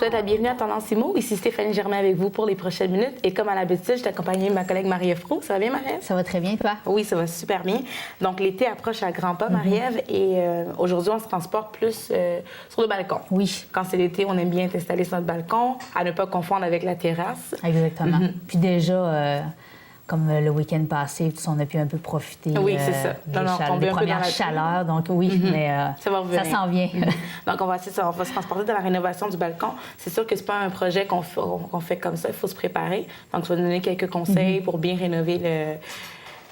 souhaite la bienvenue à Tendance Immo. Ici Stéphanie Germain avec vous pour les prochaines minutes. Et comme à l'habitude, je t'accompagne de ma collègue Marie-Ève Proulx. Ça va bien, Marie-Ève? Ça va très bien, toi? Oui, ça va super bien. Donc, l'été approche à grands pas, Marie-Ève. Et aujourd'hui, on se transporte plus sur le balcon. Oui. Quand c'est l'été, on aime bien être installé sur notre balcon, à ne pas confondre avec la terrasse. Exactement. Puis déjà, comme le week-end passé, on a pu un peu profiter oui, c'est ça. Des premières chaleurs. Donc oui, mais ça s'en vient. Donc, on va se transporter dans la rénovation du balcon. C'est sûr que c'est pas un projet qu'on fait comme ça. Il faut se préparer. Donc, je vais donner quelques conseils pour bien rénover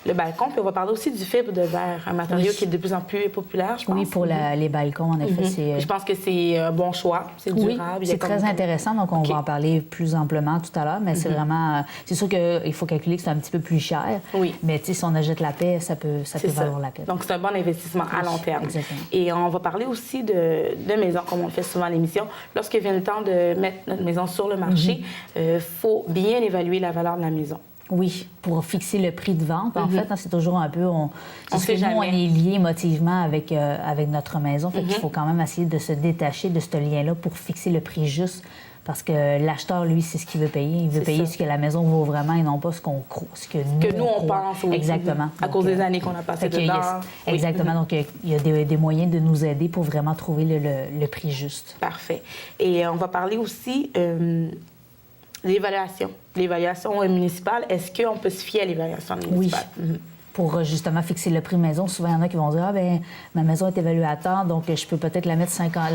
le balcon. Puis on va parler aussi du fibre de verre, un matériau qui est de plus en plus populaire, je pense. Oui, pour les balcons, en effet. Je pense que c'est un bon choix. C'est durable. Oui, c'est très intéressant. Donc, on va en parler plus amplement tout à l'heure. Mais c'est vraiment... C'est sûr qu'il faut calculer que c'est un petit peu plus cher. Oui. Mais si on achète la paix, ça peut valoir la peine. Donc, c'est un bon investissement à long terme. Exactement. Et on va parler aussi de maison, comme on le fait souvent à l'émission. Lorsque vient le temps de mettre notre maison sur le marché, il faut bien évaluer la valeur de la maison. Oui, pour fixer le prix de vente, en fait, c'est toujours un peu... On est lié émotivement avec notre maison. Fait qu'il faut quand même essayer de se détacher de ce lien-là pour fixer le prix juste. Parce que l'acheteur, lui, c'est ce qu'il veut payer. Il veut payer ce que la maison vaut vraiment et non pas ce qu'on croit, ce que nous on pense. Oui. Exactement. À cause des années qu'on a passées dedans. Exactement. Donc, il y a des moyens de nous aider pour vraiment trouver le prix juste. Parfait. Et on va parler aussi... L'évaluation municipale, est-ce qu'on peut se fier à l'évaluation municipale? Oui. Pour justement fixer le prix maison, souvent, il y en a qui vont dire « Ah, bien, ma maison est évaluée à tant, donc je peux peut-être la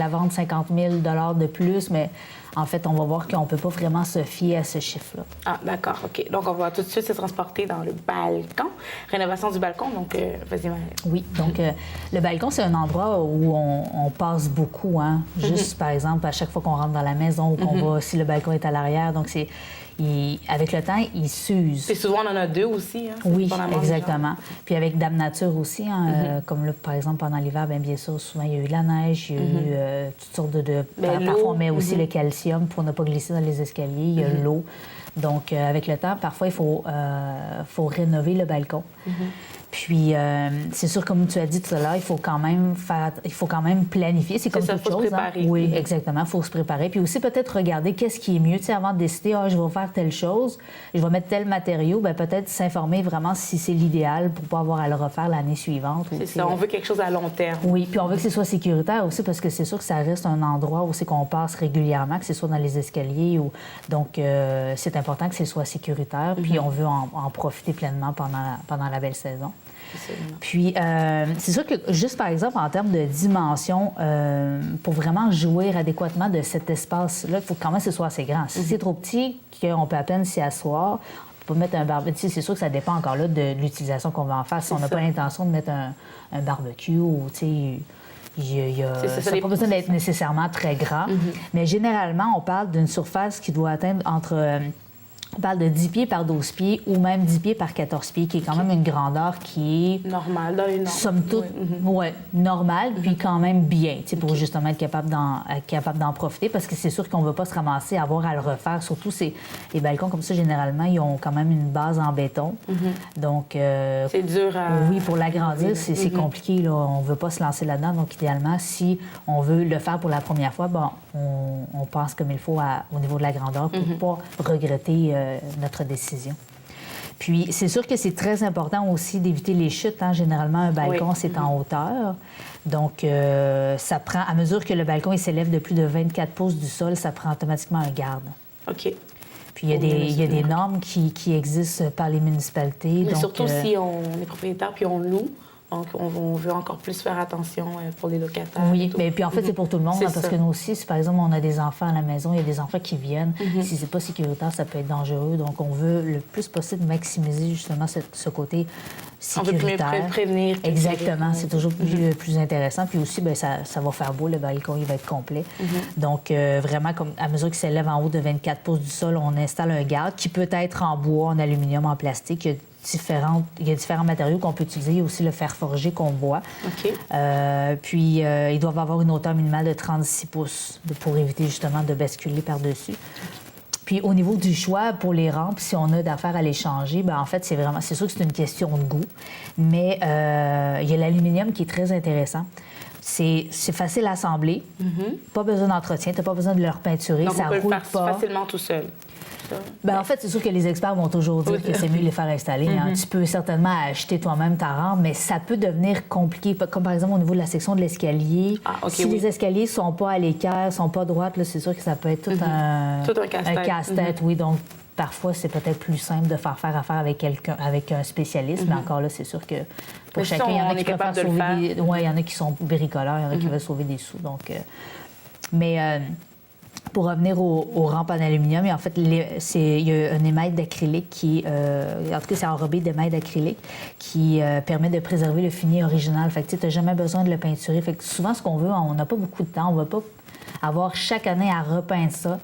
vendre 50 000 de plus, mais en fait, on va voir qu'on ne peut pas vraiment se fier à ce chiffre-là. » Ah, d'accord, OK. Donc, on va tout de suite se transporter dans le balcon. Rénovation du balcon, donc, vas-y, Marie. Oui, donc, le balcon, c'est un endroit où on passe beaucoup, hein. Juste, par exemple, à chaque fois qu'on rentre dans la maison ou qu'on va, si le balcon est à l'arrière, donc c'est... avec le temps, il s'use. Puis souvent, on en a deux aussi. Hein, oui, exactement. Puis avec Dame Nature aussi, hein, comme là, par exemple, pendant l'hiver, bien sûr, souvent, il y a eu de la neige, il y a eu toutes sortes de... Parfois, on met aussi le calcium pour ne pas glisser dans les escaliers, il y a l'eau. Donc, avec le temps, parfois, il faut rénover le balcon. Puis, c'est sûr, comme tu as dit tout à l'heure, il faut quand même planifier. C'est comme toute chose. Hein? Oui, exactement. Il faut se préparer. Puis aussi, peut-être regarder qu'est-ce qui est mieux. Tu sais, avant de décider, je vais faire telle chose, je vais mettre tel matériau, bien, peut-être s'informer vraiment si c'est l'idéal pour pas avoir à le refaire l'année suivante. C'est ça, on veut quelque chose à long terme. Oui, puis on veut que ce soit sécuritaire aussi parce que c'est sûr que ça reste un endroit où c'est qu'on passe régulièrement, que ce soit dans les escaliers. Donc, c'est important que ce soit sécuritaire. Puis on veut en profiter pleinement pendant la belle saison. Puis, c'est sûr que juste, par exemple, en termes de dimension, pour vraiment jouir adéquatement de cet espace-là, il faut quand même que ce soit assez grand. Si c'est trop petit, qu'on peut à peine s'y asseoir, on peut mettre un barbecue. C'est sûr que ça dépend encore là de l'utilisation qu'on va en faire. Si on n'a pas l'intention de mettre un barbecue ou, tu sais... ça n'a pas besoin d'être nécessairement très grand. Mais généralement, on parle d'une surface qui doit atteindre entre... On parle de 10 pieds par 12 pieds ou même 10 pieds par 14 pieds, qui est quand même une grandeur qui est... normale, dans les normes. Somme toute, normale, puis quand même bien, pour justement être capable d'en profiter, parce que c'est sûr qu'on ne veut pas se ramasser à avoir à le refaire. Surtout, les balcons comme ça, généralement, ils ont quand même une base en béton. Donc... c'est dur à... Oui, pour l'agrandir, c'est compliqué. Là. On ne veut pas se lancer là-dedans. Donc, idéalement, si on veut le faire pour la première fois, on pense comme il faut au niveau de la grandeur pour ne pas regretter notre décision. Puis, c'est sûr que c'est très important aussi d'éviter les chutes. Hein. Généralement, un balcon, c'est en hauteur. Donc, ça prend, à mesure que le balcon s'élève de plus de 24 pouces du sol, ça prend automatiquement un garde. OK. Puis, il y a des normes qui existent par les municipalités. Mais donc, surtout si on est propriétaire puis on loue. Donc, on veut encore plus faire attention pour les locataires. Oui, mais puis en fait, c'est pour tout le monde. Hein, parce que nous aussi, si par exemple, on a des enfants à la maison, il y a des enfants qui viennent. Si c'est pas sécuritaire, ça peut être dangereux. Donc, on veut le plus possible maximiser justement ce côté sécuritaire. On veut prévenir. Exactement, c'est toujours plus intéressant. Puis aussi, bien, ça va faire beau, le balcon, il va être complet. Donc, vraiment, comme à mesure qu'il s'élève en haut de 24 pouces du sol, on installe un garde qui peut être en bois, en aluminium, en plastique. Il y a différents matériaux qu'on peut utiliser. Il y a aussi le fer forgé qu'on voit. Puis, ils doivent avoir une hauteur minimale de 36 pouces pour éviter justement de basculer par-dessus. Puis, au niveau du choix pour les rampes, si on a d'affaires à les changer, bien, en fait, c'est sûr que c'est une question de goût. Mais il y a l'aluminium qui est très intéressant. C'est facile à assembler, pas besoin d'entretien, tu n'as pas besoin de le repeinturer, Donc, ça on peut roule le faire pas. facilement tout seul. Ben, en fait, c'est sûr que les experts vont toujours dire que c'est mieux de les faire installer. Hein. Tu peux certainement acheter toi-même ta rampe, mais ça peut devenir compliqué. Comme par exemple au niveau de la section de l'escalier. Si les escaliers ne sont pas à l'équerre, ne sont pas droites, là, c'est sûr que ça peut être tout un casse-tête. Oui, donc parfois, c'est peut-être plus simple de faire affaire avec quelqu'un, avec un spécialiste, mais encore là, c'est sûr que pour chacun, il y en a qui préfèrent sauver des... Oui, il y en a qui sont bricoleurs, il y en a qui veulent sauver des sous. Donc, pour revenir aux rampes en aluminium, en fait, il y a un émail d'acrylique qui, en tout cas, c'est enrobé d'émail d'acrylique qui permet de préserver le fini original. Fait que tu n'as jamais besoin de le peinturer. Fait que souvent, ce qu'on veut, on n'a pas beaucoup de temps, on ne va pas avoir chaque année à repeindre ça.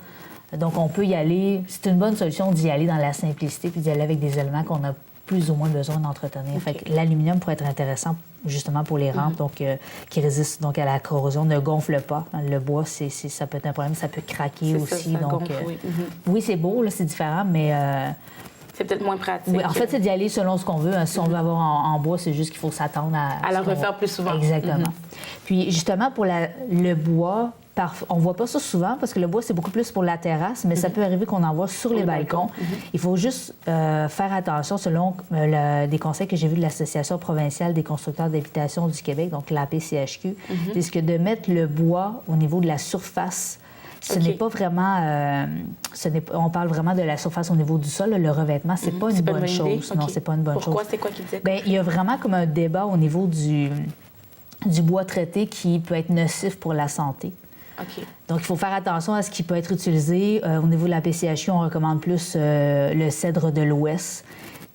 Donc, on peut y aller. C'est une bonne solution d'y aller dans la simplicité puis d'y aller avec des éléments qu'on a plus ou moins besoin d'entretenir. Okay. Fait que l'aluminium pourrait être intéressant justement pour les rampes, donc qui résistent donc à la corrosion, ne gonfle pas. Le bois, ça peut être un problème, ça peut craquer aussi. Ça donc, gonfle, oui. Oui, c'est beau, là, c'est différent, mais c'est peut-être moins pratique. Oui, en fait, c'est d'y aller selon ce qu'on veut. Si on veut avoir en bois, c'est juste qu'il faut s'attendre à le refaire plus souvent. Exactement. Puis justement, pour le bois, on ne voit pas ça souvent parce que le bois, c'est beaucoup plus pour la terrasse, mais ça peut arriver qu'on en voit sur les balcons. Il faut juste faire attention selon des conseils que j'ai vus de l'Association provinciale des constructeurs d'habitation du Québec, donc l'APCHQ, c'est que de mettre le bois au niveau de la surface. Ce n'est pas vraiment... on parle vraiment de la surface au niveau du sol. Le revêtement, c'est pas une bonne chose. Non, c'est pas une bonne chose. Pourquoi? C'est quoi qu'il disait? Bien, il y a vraiment comme un débat au niveau du bois traité qui peut être nocif pour la santé. Okay. Donc, il faut faire attention à ce qui peut être utilisé. Au niveau de la PCHQ, on recommande plus le cèdre de l'Ouest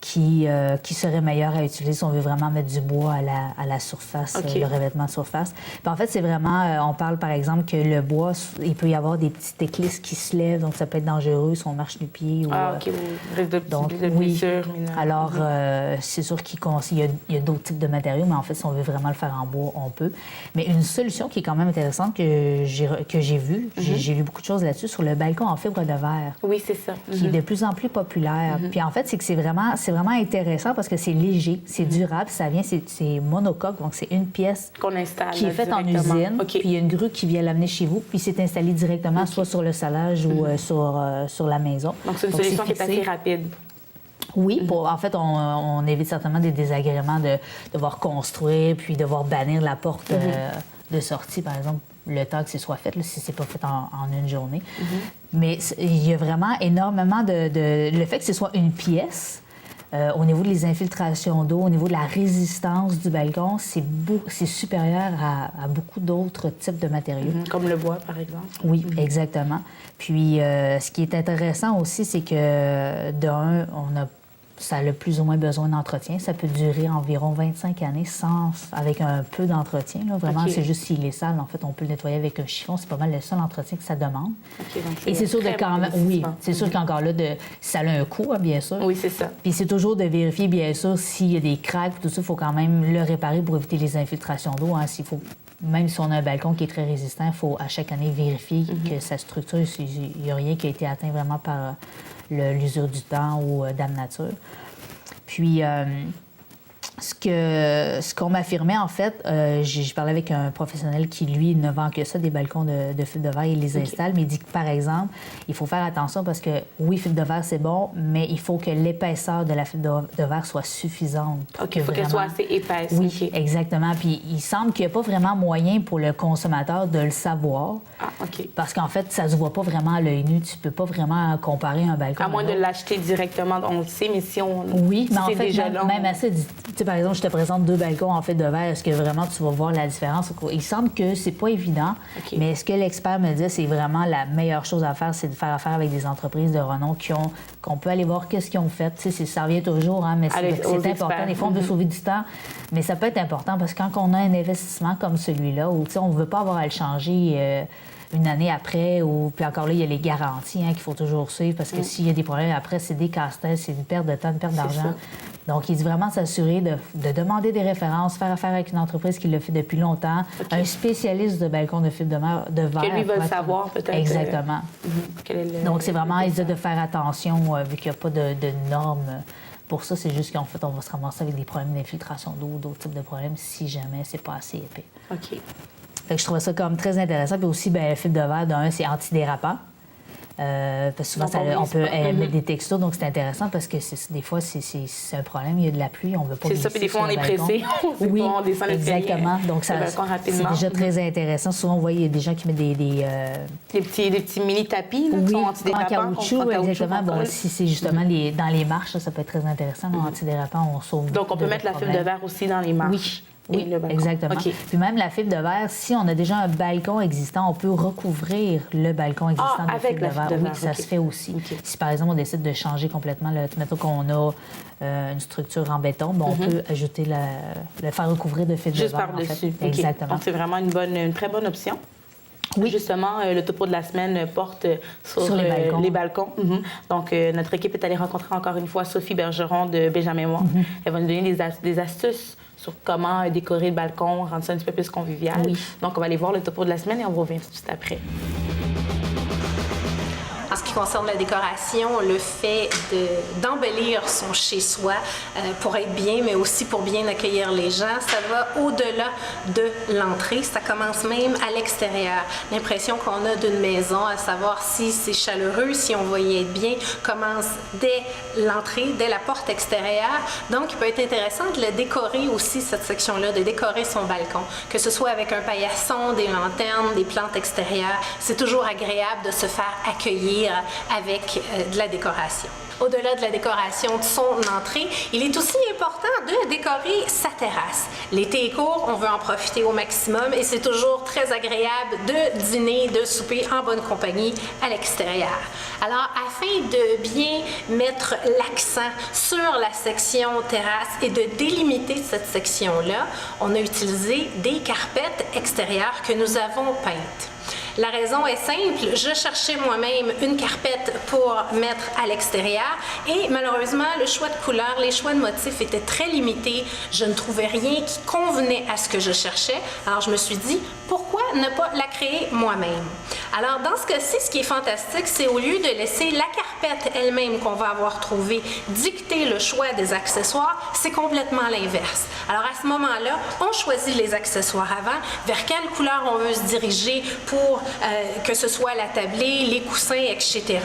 qui serait meilleur à utiliser si on veut vraiment mettre du bois à la surface, le revêtement de surface. Puis en fait, c'est vraiment... on parle, par exemple, que le bois, il peut y avoir des petites éclisses qui se lèvent, donc ça peut être dangereux si on marche du pied. OK, oui. Donc, blessures. Alors, c'est sûr qu'il y a d'autres types de matériaux, mais en fait, si on veut vraiment le faire en bois, on peut. Mais une solution qui est quand même intéressante que j'ai vue, j'ai lu beaucoup de choses là-dessus, sur le balcon en fibre de verre. Oui, c'est ça. Qui est de plus en plus populaire. Puis en fait, c'est que c'est vraiment intéressant parce que c'est léger, c'est durable, ça vient, c'est monocoque, donc c'est une pièce qu'on installe qui est faite en usine, puis il y a une grue qui vient l'amener chez vous, puis c'est installé directement soit sur le salage ou sur la maison. Donc c'est une solution qui est assez rapide. Oui, en fait, on évite certainement des désagréments de devoir construire, puis devoir bannir la porte de sortie, par exemple, le temps que ce soit fait, là, si c'est pas fait en une journée. Mais il y a vraiment énormément le fait que ce soit une pièce, au niveau des infiltrations d'eau, au niveau de la résistance du balcon, c'est supérieur à beaucoup d'autres types de matériaux. Comme le bois, par exemple. Oui, exactement. Puis, ce qui est intéressant aussi, c'est que, d'un, ça a plus ou moins besoin d'entretien. Ça peut durer environ 25 années avec un peu d'entretien. Là. Vraiment, c'est juste s'il est sale. En fait, on peut le nettoyer avec un chiffon. C'est pas mal le seul entretien que ça demande. Et c'est sûr de quand même... Oui, c'est sûr qu'encore là, ça a un coût, hein, bien sûr. Oui, c'est ça. Puis c'est toujours de vérifier, bien sûr, s'il y a des craques, tout ça, il faut quand même le réparer pour éviter les infiltrations d'eau. Hein. Même si on a un balcon qui est très résistant, il faut à chaque année vérifier que sa structure, il n'y a rien qui a été atteint vraiment par l'usure du temps ou Dame Nature. Puis, ce qu'on m'affirmait, en fait, je parlais avec un professionnel qui, lui, ne vend que ça, des balcons de fibre de verre, il les installe, mais il dit que, par exemple, il faut faire attention parce que, oui, fibre de verre, c'est bon, mais il faut que l'épaisseur de la fibre de verre soit suffisante. OK, il faut qu'elle soit assez épaisse. Oui, exactement. Puis il semble qu'il n'y a pas vraiment moyen pour le consommateur de le savoir. Ah, OK. Parce qu'en fait, ça se voit pas vraiment à l'œil nu. Tu peux pas vraiment comparer un balcon. À moins de l'acheter directement, on le sait, mais si on... Oui, mais en fait, déjà même assez... Par exemple, je te présente 2 balcons en fibre de verre. Est-ce que vraiment tu vas voir la différence? Il semble que c'est pas évident, mais ce que l'expert me dit, c'est vraiment la meilleure chose à faire, c'est de faire affaire avec des entreprises de renom qu'on peut aller voir qu'est-ce qu'ils ont fait. Ça revient toujours, hein, mais c'est important. Des fois, on veut sauver du temps, mais ça peut être important parce que quand on a un investissement comme celui-là, où on ne veut pas avoir à le changer une année après, puis encore là, il y a les garanties qu'il faut toujours suivre parce que s'il y a des problèmes après, c'est des casse-têtes, c'est une perte de temps, une perte d'argent. Donc, il dit vraiment s'assurer de demander des références, faire affaire avec une entreprise qui le fait depuis longtemps, un spécialiste de balcon de fibre de verre. Que lui va le savoir, peut-être. Exactement. Donc, c'est vraiment, il dit de faire attention, vu qu'il n'y a pas de normes. Pour ça, c'est juste qu'en fait, on va se ramasser avec des problèmes d'infiltration d'eau, d'autres types de problèmes, si jamais c'est pas assez épais. OK. Fait que je trouvais ça comme très intéressant. Puis aussi, le fibre de verre, d'un, c'est antidérapant. Parce que souvent, on peut mettre des textures, donc c'est intéressant parce que des fois, c'est un problème. Il y a de la pluie, on ne veut pas. C'est ça, puis des fois, on est pressé. Oui, on descend exactement. Donc, c'est déjà très intéressant. Souvent, on voit, il y a des gens qui mettent des petits mini-tapis qui sont antidérapants. En caoutchouc, exactement. Bon, si c'est justement dans les marches, ça peut être très intéressant. Antidérapant, on sauve. Donc, on peut mettre la fibre de verre aussi dans les marches. Oui, exactement. Okay. Puis même la fibre de verre, si on a déjà un balcon existant, on peut recouvrir le balcon existant de fibre de verre. Oui, ça se fait aussi. Si par exemple on décide de changer complètement, mettons qu'on a une structure en béton, on peut ajouter le faire recouvrir de fibre de verre. Juste par-dessus. En fait. Exactement. Donc c'est vraiment une très bonne option. Oui. Justement, le topo de la semaine porte sur les balcons. Donc, notre équipe est allée rencontrer encore une fois Sophie Bergeron de Benjamin Moore. Elle va nous donner des astuces sur comment décorer le balcon, rendre ça un petit peu plus convivial. Oui. Donc, on va aller voir le topo de la semaine et on revient tout de suite après. En ce qui concerne la décoration, le fait d'embellir son chez-soi pour être bien, mais aussi pour bien accueillir les gens, ça va au-delà de l'entrée. Ça commence même à l'extérieur. L'impression qu'on a d'une maison, à savoir si c'est chaleureux, si on va y être bien, commence dès l'entrée, dès la porte extérieure. Donc, il peut être intéressant de le décorer aussi, cette section-là, de décorer son balcon. Que ce soit avec un paillasson, des lanternes, des plantes extérieures, c'est toujours agréable de se faire accueillir avec de la décoration. Au-delà de la décoration de son entrée, il est aussi important de décorer sa terrasse. L'été est court, on veut en profiter au maximum et c'est toujours très agréable de dîner, de souper en bonne compagnie à l'extérieur. Alors, afin de bien mettre l'accent sur la section terrasse et de délimiter cette section-là, on a utilisé des carpettes extérieures que nous avons peintes. La raison est simple, je cherchais moi-même une carpette pour mettre à l'extérieur et malheureusement, le choix de couleurs, les choix de motifs étaient très limités. Je ne trouvais rien qui convenait à ce que je cherchais. Alors, je me suis dit, pourquoi ne pas la créer moi-même? Alors, dans ce cas-ci, ce qui est fantastique, c'est au lieu de laisser la carpette elle-même qu'on va avoir trouvée dicter le choix des accessoires, c'est complètement l'inverse. Alors, à ce moment-là, on choisit les accessoires avant, vers quelle couleur on veut se diriger pour que ce soit la tablée, les coussins, etc.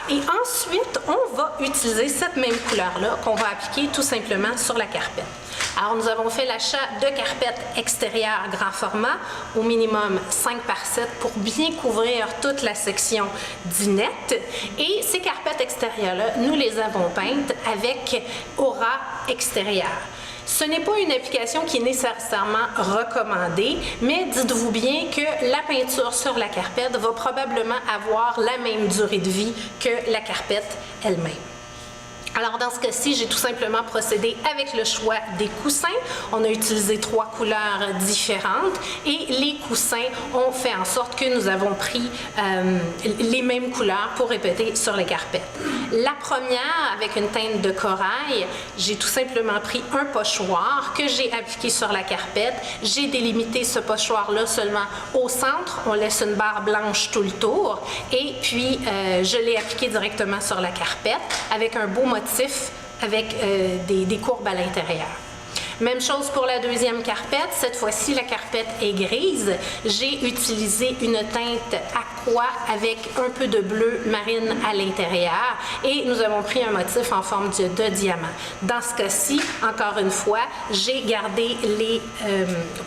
Et ensuite, on va utiliser cette même couleur-là qu'on va appliquer tout simplement sur la carpette. Alors, nous avons fait l'achat de carpettes extérieures grand format, au minimum 5 par 7 pour bien couvrir toute la section dinette. Et ces carpettes extérieures-là, nous les avons peintes avec Aura extérieure. Ce n'est pas une application qui est nécessairement recommandée, mais dites-vous bien que la peinture sur la carpette va probablement avoir la même durée de vie que la carpette elle-même. Alors, dans ce cas-ci, j'ai tout simplement procédé avec le choix des coussins. On a utilisé 3 couleurs différentes et les coussins ont fait en sorte que nous avons pris les mêmes couleurs pour répéter sur les carpettes. La première, avec une teinte de corail, j'ai tout simplement pris un pochoir que j'ai appliqué sur la carpette. J'ai délimité ce pochoir-là seulement au centre. On laisse une barre blanche tout le tour et puis je l'ai appliqué directement sur la carpette avec un beau motif avec des courbes à l'intérieur. Même chose pour la deuxième carpette. Cette fois-ci, la carpette est grise. J'ai utilisé une teinte aqua avec un peu de bleu marine à l'intérieur et nous avons pris un motif en forme de diamant. Dans ce cas-ci, encore une fois, j'ai gardé les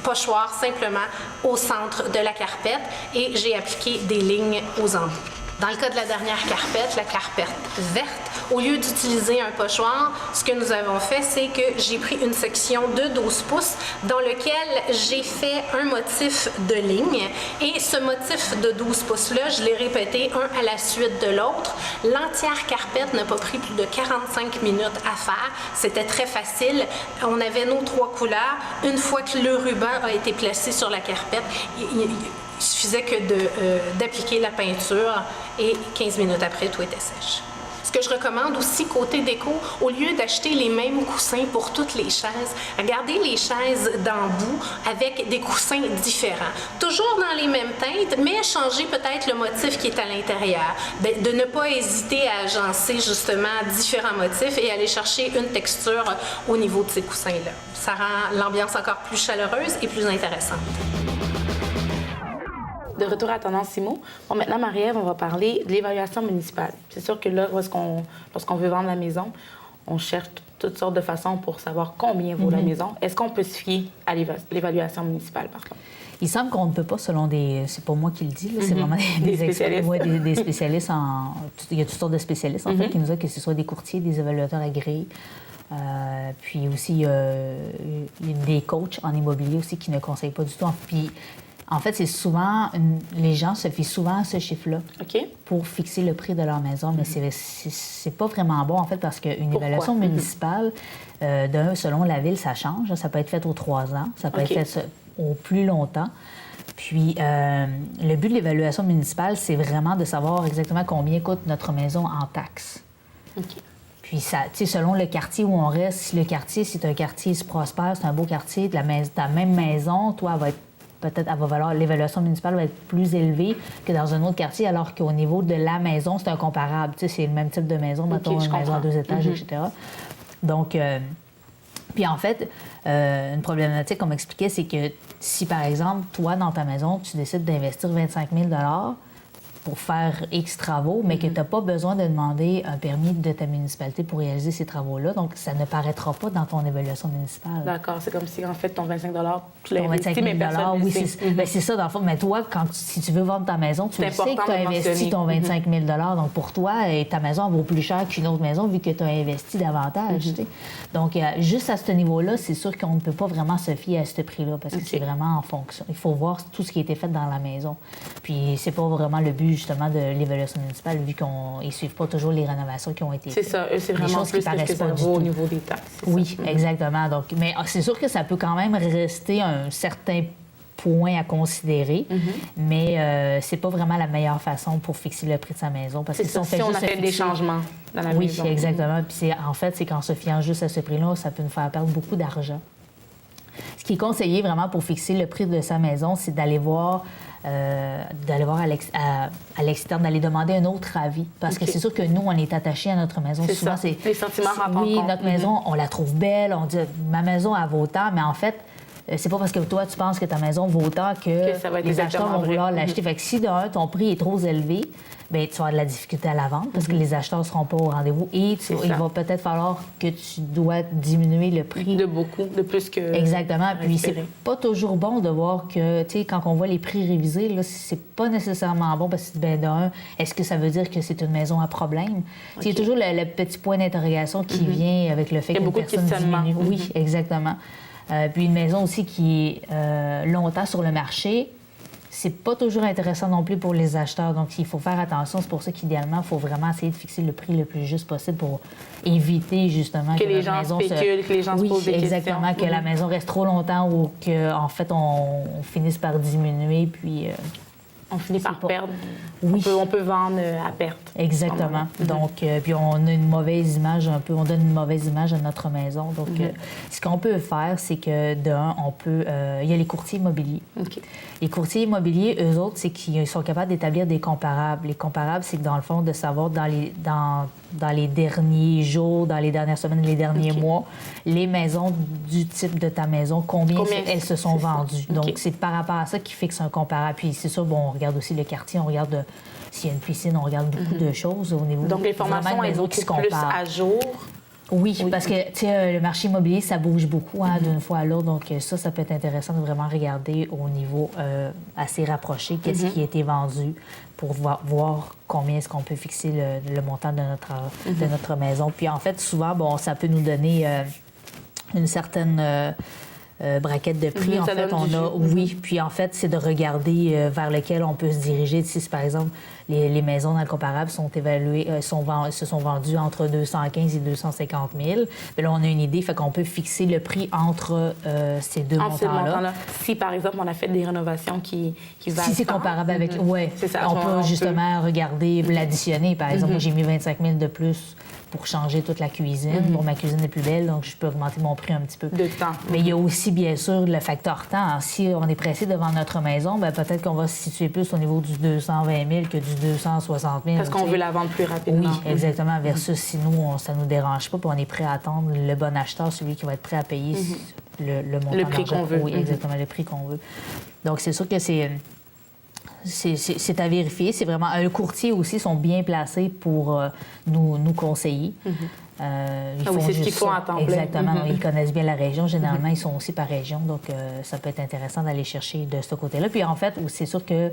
pochoirs simplement au centre de la carpette et j'ai appliqué des lignes aux embouts. Dans le cas de la dernière carpette, la carpette verte, au lieu d'utiliser un pochoir, ce que nous avons fait, c'est que j'ai pris une section de 12 pouces dans lequel j'ai fait un motif de ligne. Et ce motif de 12 pouces-là, je l'ai répété un à la suite de l'autre. L'entière carpette n'a pas pris plus de 45 minutes à faire. C'était très facile. On avait nos 3 couleurs. Une fois que le ruban a été placé sur la carpette, il suffisait que d'appliquer la peinture et 15 minutes après, tout était sèche. Ce que je recommande aussi côté déco, au lieu d'acheter les mêmes coussins pour toutes les chaises, regardez les chaises d'embout avec des coussins différents. Toujours dans les mêmes teintes, mais changer peut-être le motif qui est à l'intérieur. De ne pas hésiter à agencer justement différents motifs et aller chercher une texture au niveau de ces coussins-là. Ça rend l'ambiance encore plus chaleureuse et plus intéressante. de retour à Tendance IMO. Bon, maintenant, Marie-Ève, on va parler de l'évaluation municipale. C'est sûr que là, lorsqu'on veut vendre la maison, on cherche toutes sortes de façons pour savoir combien vaut la maison. Est-ce qu'on peut se fier à l'évaluation municipale, par contre? Il semble qu'on ne peut pas selon des... C'est pas moi qui le dis, là, c'est vraiment des experts. Ouais, des spécialistes en... Il y a toutes sortes de spécialistes, en fait, qui nous disent que ce soit des courtiers, des évaluateurs agréés. Puis aussi, il y a des coachs en immobilier aussi qui ne conseillent pas du tout. Puis, en fait, c'est souvent... Les gens se fient souvent à ce chiffre-là pour fixer le prix de leur maison, mais c'est pas vraiment bon, en fait, parce qu'une évaluation municipale, selon la ville, ça change. Ça peut être fait aux 3 ans, ça peut être fait au plus longtemps. Puis, le but de l'évaluation municipale, c'est vraiment de savoir exactement combien coûte notre maison en taxes. Puis, ça, selon le quartier où on reste, si le quartier, c'est un quartier prospère, c'est un beau quartier, ta même maison, toi, l'évaluation municipale va être plus élevée que dans un autre quartier, alors qu'au niveau de la maison, c'est incomparable. C'est le même type de maison, mettons une maison à 2 étages, etc. Donc, puis en fait, une problématique qu'on m'expliquait, c'est que si, par exemple, toi, dans ta maison, tu décides d'investir 25 000 pour faire X travaux, mais que tu n'as pas besoin de demander un permis de ta municipalité pour réaliser ces travaux-là. Donc, ça ne paraîtra pas dans ton évaluation municipale. D'accord. C'est comme si, en fait, ton 25 tu l'as investi, mais personne ne sait. C'est ça, dans le fond. Mais toi, si tu veux vendre ta maison, tu sais que tu as investi ton 25 000 Donc, pour toi, ta maison vaut plus cher qu'une autre maison vu que tu as investi davantage. Tu sais. Donc, juste à ce niveau-là, c'est sûr qu'on ne peut pas vraiment se fier à ce prix-là parce que c'est vraiment en fonction. Il faut voir tout ce qui a été fait dans la maison. Puis, c'est pas vraiment le but justement de l'évaluation municipale, vu qu'ils ne suivent pas toujours les rénovations qui ont été faites. C'est ça, c'est vraiment plus ce que ça vaut au niveau des taxes. Oui, exactement. Donc, mais c'est sûr que ça peut quand même rester un certain point à considérer, mais c'est pas vraiment la meilleure façon pour fixer le prix de sa maison. Parce que si on fait des changements dans la maison. Oui, exactement. Puis en fait, c'est qu'en se fiant juste à ce prix-là, ça peut nous faire perdre beaucoup d'argent. Ce qui est conseillé vraiment pour fixer le prix de sa maison, c'est d'aller voir à l'externe, d'aller demander un autre avis. Parce que c'est sûr que nous, on est attachés à notre maison. Souvent, c'est les sentiments rentrent en compte. Oui, notre maison, on la trouve belle. On dit, ma maison, elle vaut tant. Mais en fait, c'est pas parce que toi, tu penses que ta maison vaut tant que les acheteurs vont vouloir l'acheter. Fait que si, d'un, ton prix est trop élevé, bien, tu vas avoir de la difficulté à la vente parce que les acheteurs ne seront pas au rendez-vous et il va peut-être falloir que tu dois diminuer le prix. De beaucoup, de plus que... Exactement. Puis c'est pas toujours bon de voir que, tu sais, quand on voit les prix révisés, là, c'est pas nécessairement bon parce que, ben, d'un, est-ce que ça veut dire que c'est une maison à problème? Il y a toujours le petit point d'interrogation qui vient avec le fait qu'une personne diminue. Oui, exactement. Puis une maison aussi qui est longtemps sur le marché, c'est pas toujours intéressant non plus pour les acheteurs. Donc, il faut faire attention. C'est pour ça qu'idéalement, il faut vraiment essayer de fixer le prix le plus juste possible pour éviter justement que les gens spéculent, que les gens se posent des questions. Exactement, que la maison reste trop longtemps ou qu'en fait, on finisse par diminuer. Puis... on finit par perdre. Oui. On peut vendre à perte. Exactement. Donc, puis on a une mauvaise image un peu, on donne une mauvaise image à notre maison. Donc, ce qu'on peut faire, c'est que d'un, on peut... il y a les courtiers immobiliers. Les courtiers immobiliers, eux autres, c'est qu'ils sont capables d'établir des comparables. Les comparables, c'est que dans le fond, de savoir dans les derniers jours, dans les dernières semaines, les derniers mois, les maisons du type de ta maison, combien elles se sont vendues. Donc, c'est par rapport à ça qu'ils fixent un comparable. Puis c'est ça, bon, on regarde aussi le quartier, on regarde s'il y a une piscine, on regarde beaucoup de choses au niveau... Donc, l'information est beaucoup plus à jour. Oui, parce que le marché immobilier, ça bouge beaucoup d'une fois à l'autre. Donc, ça peut être intéressant de vraiment regarder au niveau assez rapproché qu'est-ce qui a été vendu pour voir combien est-ce qu'on peut fixer le montant de notre maison. Puis, en fait, souvent, bon, ça peut nous donner une certaine... braquette de prix. En fait, puis en fait, c'est de regarder vers lequel on peut se diriger. Si, par exemple, les maisons dans le comparable sont évaluées, se sont vendues entre 215 et 250 000, bien là, on a une idée, fait qu'on peut fixer le prix entre ces deux montants-là. Si, par exemple, on a fait des rénovations qui valent... Si c'est comparable avec... Oui, on peut justement regarder, l'additionner. Par exemple, moi, j'ai mis 25 000 de plus pour changer toute la cuisine. Bon, ma cuisine est plus belle, donc je peux augmenter mon prix un petit peu. De temps. Mais il y a aussi, bien sûr, le facteur temps. Si on est pressé de vendre notre maison, bien, peut-être qu'on va se situer plus au niveau du 220 000 que du 260 000. Parce qu'on veut la vendre plus rapidement. Oui, exactement. Versus si nous, ça ne nous dérange pas, puis on est prêt à attendre le bon acheteur, celui qui va être prêt à payer le montant le prix qu'on veut. Oui, exactement, le prix qu'on veut. Donc, c'est sûr que c'est c'est à vérifier. C'est vraiment... Le courtier aussi sont bien placés pour nous conseiller. C'est ce qu'ils font à temps plein. Exactement. Ils connaissent bien la région. Généralement, ils sont aussi par région. Donc, ça peut être intéressant d'aller chercher de ce côté-là. Puis, en fait, c'est sûr que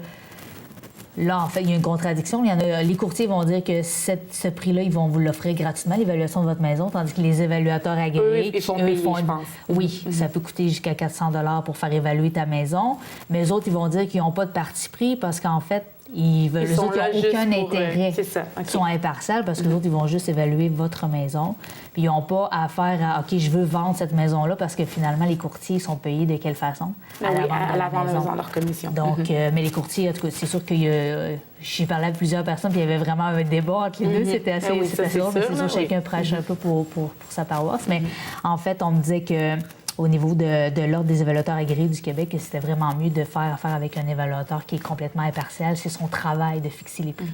là, en fait, il y a une contradiction. Les courtiers vont dire que ce prix-là, ils vont vous l'offrir gratuitement, l'évaluation de votre maison, tandis que les évaluateurs agréés... Ils font payer, je pense. Oui, ça peut coûter jusqu'à 400 $ pour faire évaluer ta maison. Mais eux autres, ils vont dire qu'ils n'ont pas de parti pris parce qu'en fait, eux autres, ils n'ont aucun intérêt. C'est ça. Okay. Ils sont impartials parce que les autres, ils vont juste évaluer votre maison. Puis ils n'ont pas affaire à OK, je veux vendre cette maison-là parce que finalement, les courtiers sont payés de quelle façon? À la vente de la maison, leur commission. Donc, mais les courtiers, en tout cas, c'est sûr que j'ai parlé avec plusieurs personnes, puis il y avait vraiment un débat entre les deux. C'était assez drôle, mais c'est sûr, chacun prêche un peu pour sa paroisse. Mais en fait, on me disait que au niveau de l'Ordre des évaluateurs agréés du Québec, que c'était vraiment mieux de faire affaire avec un évaluateur qui est complètement impartial. C'est son travail de fixer les prix.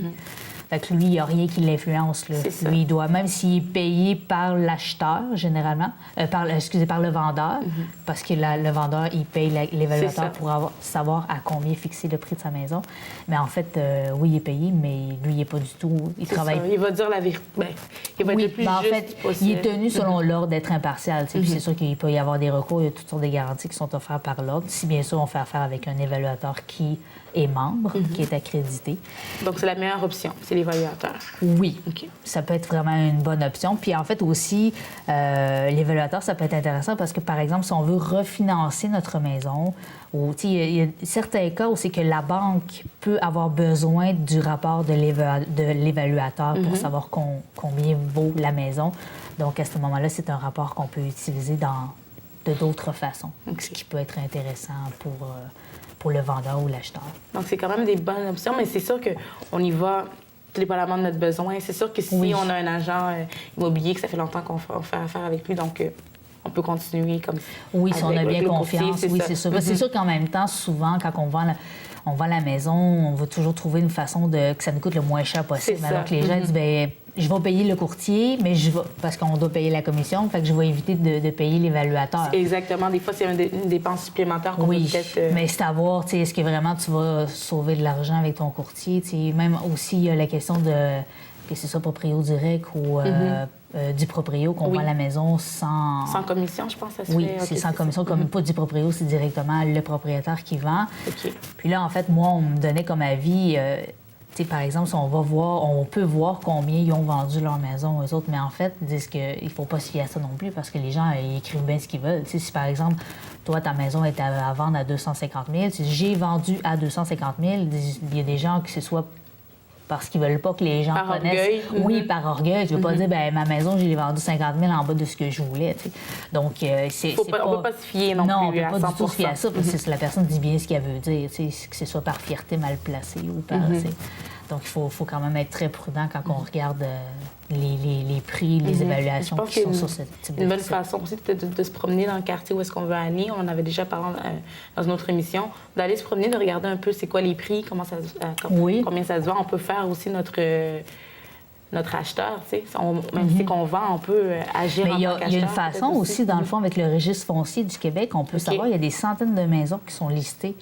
Fait que lui, il n'y a rien qui l'influence. Lui, il doit, même s'il est payé par l'acheteur, généralement, par le vendeur, parce que le vendeur, il paye l'évaluateur pour savoir à combien fixer le prix de sa maison. Mais en fait, oui, il est payé, mais lui, il n'est pas du tout... Il travaille... Ça. Il va dire la vérité. Il va être le plus en juste fait, possible. il est tenu, selon l'ordre, d'être impartial. Puis c'est sûr qu'il peut y avoir des recours, il y a toutes sortes de garanties qui sont offertes par l'ordre. Si bien sûr, on fait affaire avec un évaluateur qui est membre, qui est accrédité. Donc, c'est la meilleure option, c'est l'évaluateur. Oui, OK. Ça peut être vraiment une bonne option. Puis en fait aussi, l'évaluateur, ça peut être intéressant parce que, par exemple, si on veut refinancer notre maison, ou il y a certains cas où c'est que la banque peut avoir besoin du rapport de l'évaluateur pour savoir combien vaut la maison. Donc, à ce moment-là, c'est un rapport qu'on peut utiliser de d'autres façons, ce qui peut être intéressant pour le vendeur ou l'acheteur. Donc, c'est quand même des bonnes options, mais c'est sûr qu'on y va tout dépendamment de notre besoin. C'est sûr que si on a un agent immobilier, que ça fait longtemps qu'on fait affaire avec lui, donc on peut continuer comme ça. Oui, si on a bien confiance, oui, c'est sûr. C'est sûr qu'en même temps, souvent, quand on vend la maison, on va toujours trouver une façon que ça nous coûte le moins cher possible. Alors que les gens disent, bien, je vais payer le courtier, mais parce qu'on doit payer la commission, fait que je vais éviter de payer l'évaluateur. Exactement. Des fois, c'est une dépense supplémentaire qu'on peut peut-être... mais c'est à voir, est-ce que vraiment tu vas sauver de l'argent avec ton courtier? Même aussi, il y a la question que c'est ça, proprio direct ou du proprio, qu'on vend la maison sans... Sans commission, je pense, ça se fait. Oui, c'est sans commission. Comme pas du proprio, c'est directement le propriétaire qui vend. Puis là, en fait, moi, on me donnait comme avis... par exemple, si on peut voir combien ils ont vendu leur maison aux autres, mais en fait, ils disent qu'il ne faut pas se fier à ça non plus parce que les gens, ils écrivent bien ce qu'ils veulent. Si, par exemple, toi, ta maison est à vendre à 250 000, si j'ai vendu à 250 000, il y a des gens que ce soit parce qu'ils ne veulent pas que les gens par connaissent. Orgueil. Oui, par orgueil. Je ne veux pas dire, bien, ma maison, je l'ai vendue 50 000 en bas de ce que je voulais. T'sais. Donc, c'est pas... On ne peut pas se fier non plus on ne à peut pas 100%. du tout se fier à ça parce que la personne dit bien ce qu'elle veut dire, que ce soit par fierté mal placée ou par... Donc, il faut quand même être très prudent quand on regarde les prix, les évaluations qui sont sur ce type de une bonne façon aussi de se promener dans le quartier où est-ce qu'on veut aller. On en avait déjà parlé dans une autre émission. D'aller se promener, de regarder un peu c'est quoi les prix, combien ça se vend. On peut faire aussi notre acheteur, tu sais. Même si qu'on vend, on peut agir en tant qu'acheteur. Il y a une façon aussi, dans le fond, avec le registre foncier du Québec, on peut savoir, il y a des centaines de maisons qui sont listées,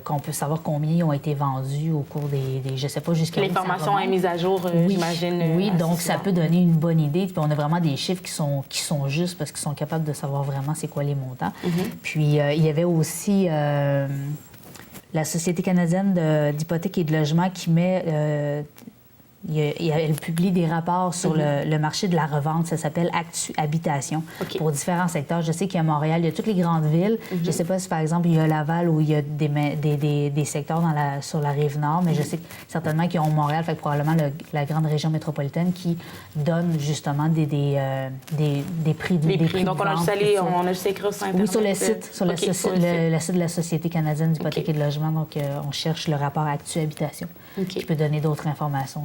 qu'on peut savoir combien ont été vendues au cours des je sais pas jusqu'à... L'information est mise à jour, j'imagine. Oui, donc ça peut donner une bonne idée. Puis on a vraiment des chiffres qui sont justes parce qu'ils sont capables de savoir vraiment c'est quoi les montants. Puis il y avait aussi... la Société canadienne d'hypothèque et de logement qui met... Elle publie des rapports sur le marché de la revente. Ça s'appelle Actu Habitation pour différents secteurs. Je sais qu'à Montréal, il y a toutes les grandes villes. Je ne sais pas si, par exemple, il y a Laval où il y a des secteurs sur la Rive-Nord, mais je sais certainement qu'il y a Montréal, fait que probablement la grande région métropolitaine qui donne justement des prix de vente. Donc, on a juste écrit sur Internet. Oui, sur le site de la Société canadienne d'hypothèque et de logement. Donc, on cherche le rapport Actu Habitation qui peut donner d'autres informations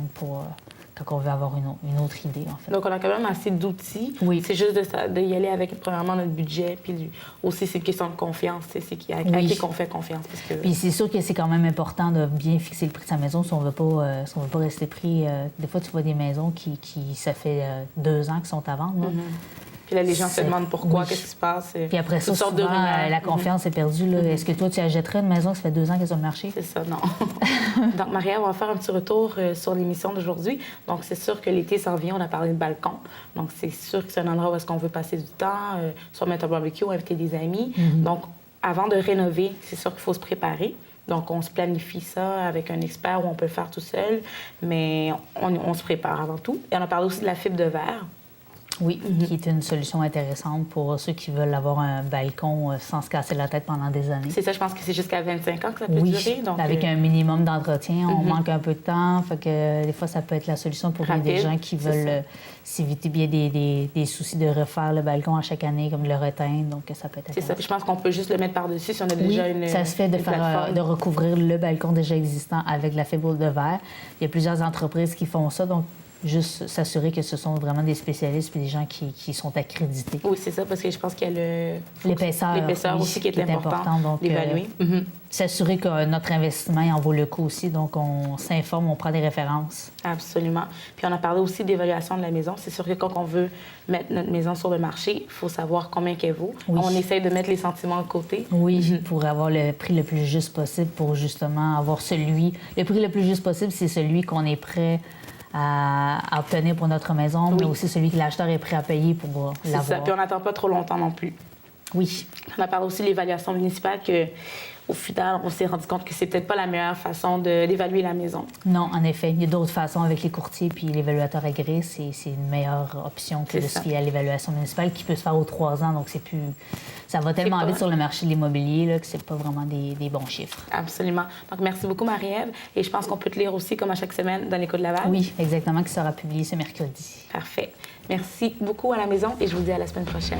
quand on veut avoir une autre idée, en fait. Donc, on a quand même assez d'outils. Oui. C'est juste d'y aller avec, premièrement, notre budget, puis aussi, c'est une question de confiance. C'est à qui qu'on fait confiance. Parce que... Puis c'est sûr que c'est quand même important de bien fixer le prix de sa maison si on veut pas rester pris. Des fois, tu vois des maisons ça fait 2 ans qu'ils sont à vendre. Puis là, les gens se C'est- demandent pourquoi, oui. qu'est-ce qui se passe. Puis après ça, toutes sortes souvent, de rumeurs. la confiance est perdue. Là. Est-ce que toi, tu achèterais une maison qui ça fait 2 ans qu'elle est sur le marché? C'est ça, non. Donc, Maria, on va faire un petit retour sur l'émission d'aujourd'hui. Donc, c'est sûr que l'été s'en vient, on a parlé de balcon. Donc, c'est sûr que c'est un endroit où est-ce qu'on veut passer du temps, soit mettre un barbecue, inviter des amis. Donc, avant de rénover, c'est sûr qu'il faut se préparer. Donc, on se planifie ça avec un expert ou on peut le faire tout seul, mais on se prépare avant tout. Et on a parlé aussi de la fibre de verre. Oui, qui est une solution intéressante pour ceux qui veulent avoir un balcon sans se casser la tête pendant des années. C'est ça, je pense que c'est jusqu'à 25 ans que ça peut Oui, durer. Donc, avec un minimum d'entretien, on manque un peu de temps. Fait que des fois, ça peut être la solution pour des Rapide, gens qui c'est veulent s'éviter bien des soucis de refaire le balcon à chaque année, comme de le reteindre. Donc, ça peut être c'est ça. intéressant. Puis je pense qu'on peut juste le mettre par-dessus si on a Oui, déjà une ça se fait de une faire plateforme. de recouvrir le balcon déjà existant avec la fibre de verre. Il y a plusieurs entreprises qui font ça, donc juste s'assurer que ce sont vraiment des spécialistes et des gens qui sont accrédités. Oui, c'est ça, parce que je pense qu'il y a L'épaisseur, l'épaisseur oui, aussi qui est important, donc, d'évaluer. s'assurer que notre investissement il en vaut le coup aussi. Donc, on s'informe, on prend des références. Absolument. Puis on a parlé aussi d'évaluation de la maison. C'est sûr que quand on veut mettre notre maison sur le marché, il faut savoir combien qu'elle vaut. Oui. On essaye de mettre les sentiments de côté. Oui, pour avoir le prix le plus juste possible, pour justement avoir celui... Le prix le plus juste possible, c'est celui qu'on est prêt à obtenir pour notre maison, mais Oui. aussi celui que l'acheteur est prêt à payer pour C'est ça. l'avoir. Puis on n'attend pas trop longtemps non plus. Oui. On a parlé aussi de l'évaluation municipale que, au final, on s'est rendu compte que c'est peut-être pas la meilleure façon d'évaluer la maison. Non, en effet. Il y a d'autres façons avec les courtiers puis l'évaluateur agréé. C'est une meilleure option que C'est de ça. se fier à l'évaluation municipale qui peut se faire aux 3 ans. Donc, c'est plus... Ça va tellement pas- vite sur le marché de l'immobilier là, que c'est pas vraiment des bons chiffres. Absolument. Donc, merci beaucoup, Marie-Ève. Et je pense qu'on peut te lire aussi, comme à chaque semaine, dans l'Écho de Laval. Oui, exactement, qui sera publié ce mercredi. Parfait. Merci beaucoup à la maison et je vous dis à la semaine prochaine.